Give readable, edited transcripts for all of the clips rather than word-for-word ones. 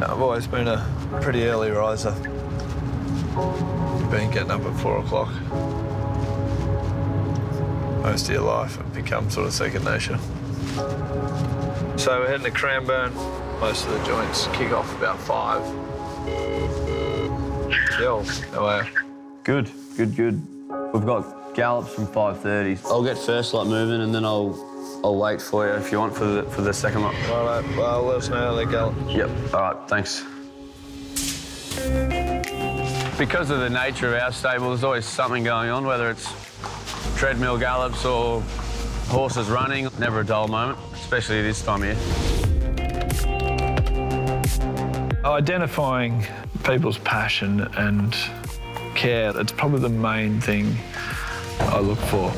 I've always been a pretty early riser. You've been getting up at 4 o'clock. Most of your life, it becomes sort of second nature. So we're heading to Cranbourne. Most of the joints kick off about 5. Yo, how are you? Good. We've got gallops from 5:30. I'll get first lot moving and then I'll wait for you if you want for the second lot. All right, well, let us know how they gallop. Yep, all right, thanks. Because of the nature of our stable, there's always something going on, whether it's treadmill gallops or horses running. Never a dull moment, especially this time of year. Identifying people's passion and care, that's probably the main thing I look for.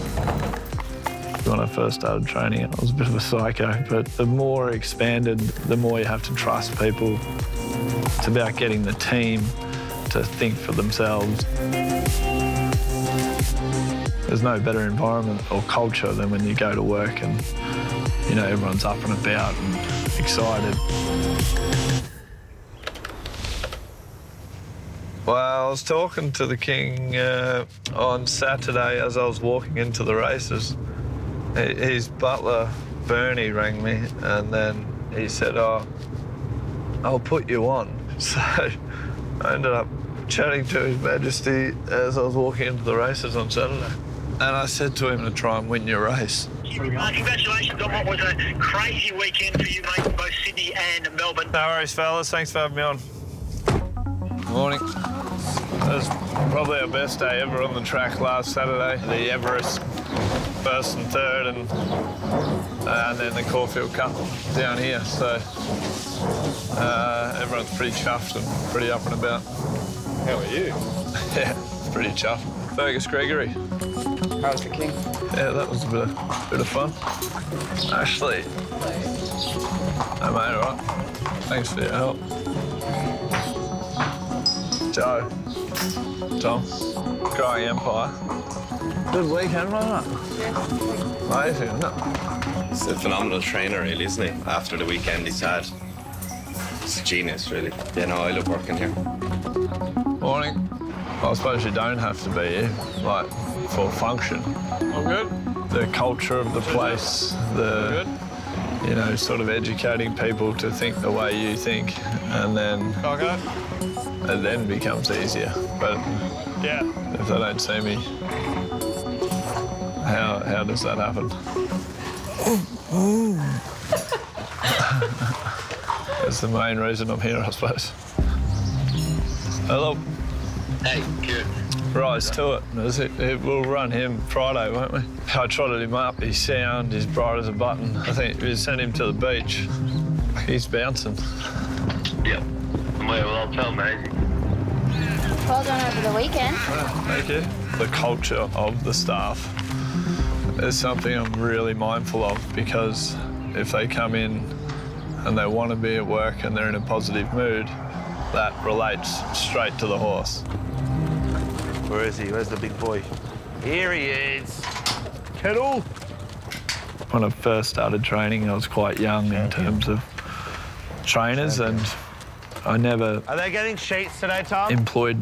When I first started training, I was a bit of a psycho, but the more expanded, the more you have to trust people. It's about getting the team to think for themselves. There's no better environment or culture than when you go to work and, you know, everyone's up and about and excited. Well, I was talking to the King on Saturday as I was walking into the races. His butler, Bernie, rang me and then he said, "Oh, I'll put you on." So I ended up chatting to His Majesty as I was walking into the races on Saturday. And I said to him to try and win your race. Congratulations on what was a crazy weekend for you, mate, in both Sydney and Melbourne. No worries, fellas. Thanks for having me on. Morning. It was probably our best day ever on the track last Saturday. The Everest, first and third, and then the Caulfield Cup down here. So everyone's pretty chuffed and pretty up and about. How are you? Yeah, pretty chuffed. Fergus Gregory. How's the King? Yeah, that was a bit of fun. Ashley. Hey, mate, all right? Thanks for your help. Joe. Tom. Growing Empire. Good weekend, wasn't it? Yeah. Amazing, isn't it? He's a phenomenal trainer, really, isn't he? After the weekend he's had. He's a genius, really. Yeah, no, I love working here. Morning. Well, I suppose you don't have to be here, like, for function. All good? The culture of the place, you know, sort of educating people to think the way you think, and then it then becomes easier. But Yeah. if they don't see me, how does that happen? That's the main reason I'm here, I suppose. Hello. Hey, good. Rise to it. We'll run him Friday, won't we? I trotted him up. He's sound. He's bright as a button. I think we sent him to the beach. He's bouncing. Yep. Well, I'll tell Maisie. Well done over the weekend. Thank you. The culture of the staff is something I'm really mindful of, because if they come in and they want to be at work and they're in a positive mood, that relates straight to the horse. Where is he? Where's the big boy? Here he is. Kettle. When I first started training, I was quite young in terms of trainers, and I never Are they getting sheets today, Tom? employed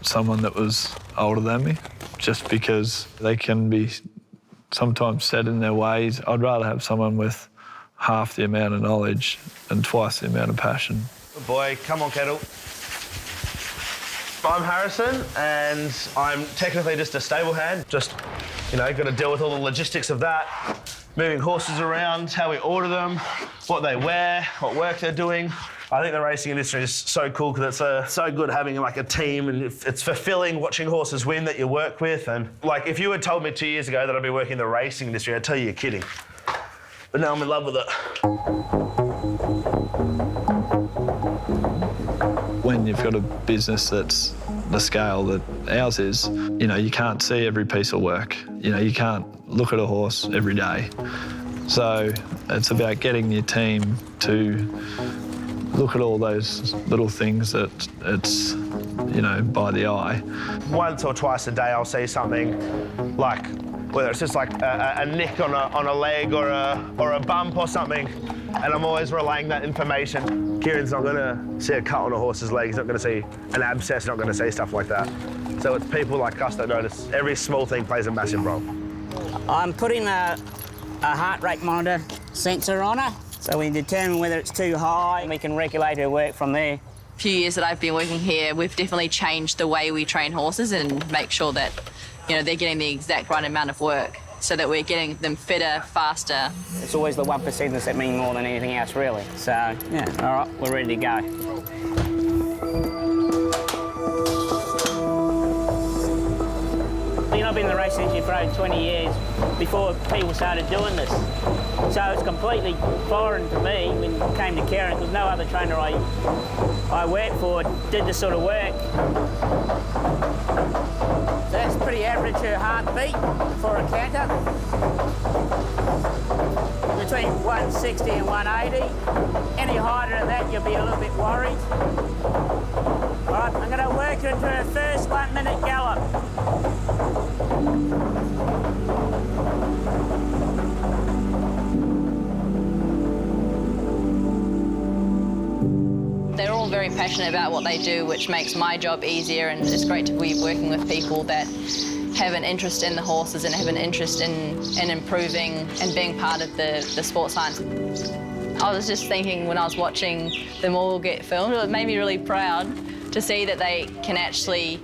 someone that was older than me, just because they can be sometimes set in their ways. I'd rather have someone with half the amount of knowledge and twice the amount of passion. Good boy. Come on, Kettle. I'm Harrison, and I'm technically just a stable hand. Just, you know, got to deal with all the logistics of that. Moving horses around, how we order them, what they wear, what work they're doing. I think the racing industry is so cool because it's so good having like a team, and it's fulfilling watching horses win that you work with. And like, if you had told me 2 years ago that I'd be working in the racing industry, I'd tell you you're kidding. But now I'm in love with it. When you've got a business that's the scale that ours is, you know, you can't see every piece of work. You know, you can't look at a horse every day. So it's about getting your team to look at all those little things that it's, you know, by the eye. Once or twice a day I'll see something like whether it's just like a nick on a leg or a bump or something, and I'm always relaying that information. Ciaron's not going to see a cut on a horse's leg, he's not going to see an abscess, not going to see stuff like that. So it's people like us that notice every small thing plays a massive role. I'm putting a heart rate monitor sensor on her, so we determine whether it's too high, and we can regulate her work from there. Few years that I've been working here, we've definitely changed the way we train horses and make sure that, you know, they're getting the exact right amount of work so that we're getting them fitter, faster. It's always the 1%ers that mean more than anything else, really. So, yeah, all right, we're ready to go. I've been in the race industry for over 20 years before people started doing this. So it's completely foreign to me when it came to Ciaron, because no other trainer I worked for did this sort of work. So that's pretty average her heartbeat for a canter. Between 160 and 180. Any higher than that, you'll be a little bit worried. All right, I'm going to work her into her first 1 minute gallop. They're all very passionate about what they do, which makes my job easier, and it's great to be working with people that have an interest in the horses and have an interest in improving and being part of the sports science. I was just thinking when I was watching them all get filmed, it made me really proud to see that they can actually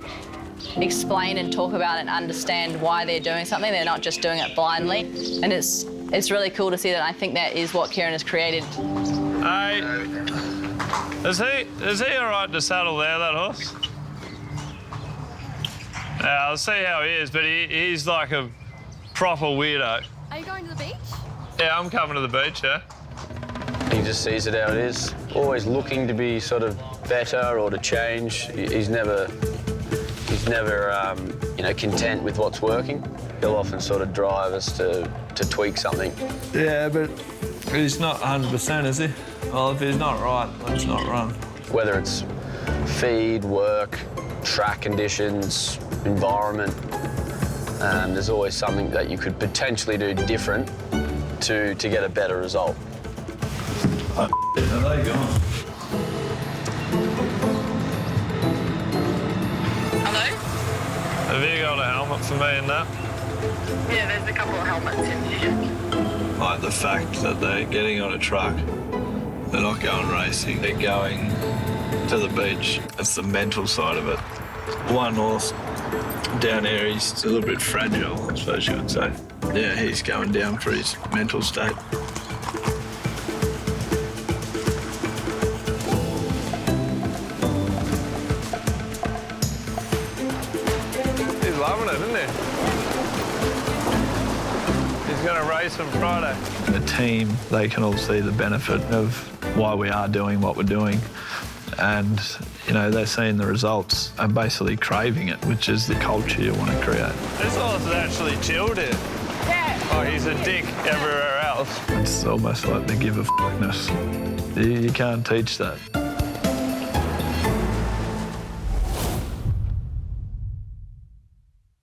explain and talk about and understand why they're doing something. They're not just doing it blindly. And it's really cool to see that. I think that is what Ciaron has created. Hey, is he all right to saddle there, that horse? Yeah, I'll see how he is, but he's like a proper weirdo. Are you going to the beach? Yeah, I'm coming to the beach, yeah. He just sees it how it is. Always looking to be sort of better or to change. He's never you know, content with what's working. He'll often sort of drive us to tweak something. Yeah, but he's not 100%, is he? Well, if he's not right, let's not run. Whether it's feed, work, track conditions, environment, there's always something that you could potentially do different to get a better result. Oh, are they gone? Hello? Have you got a helmet for me in that? Yeah, there's a couple of helmets in here. Like the fact that they're getting on a truck, they're not going racing, they're going to the beach. It's the mental side of it. One horse down here, he's a little bit fragile, I suppose you would say. Yeah, he's going down for his mental state. He's loving it, isn't he? He's going to race on Friday. The team, they can all see the benefit of why we are doing what we're doing. And, you know, they're seeing the results and basically craving it, which is the culture you want to create. This horse is actually chilled here. Yeah. Oh, he's a dick everywhere else. It's almost like the give a f***ness. You can't teach that.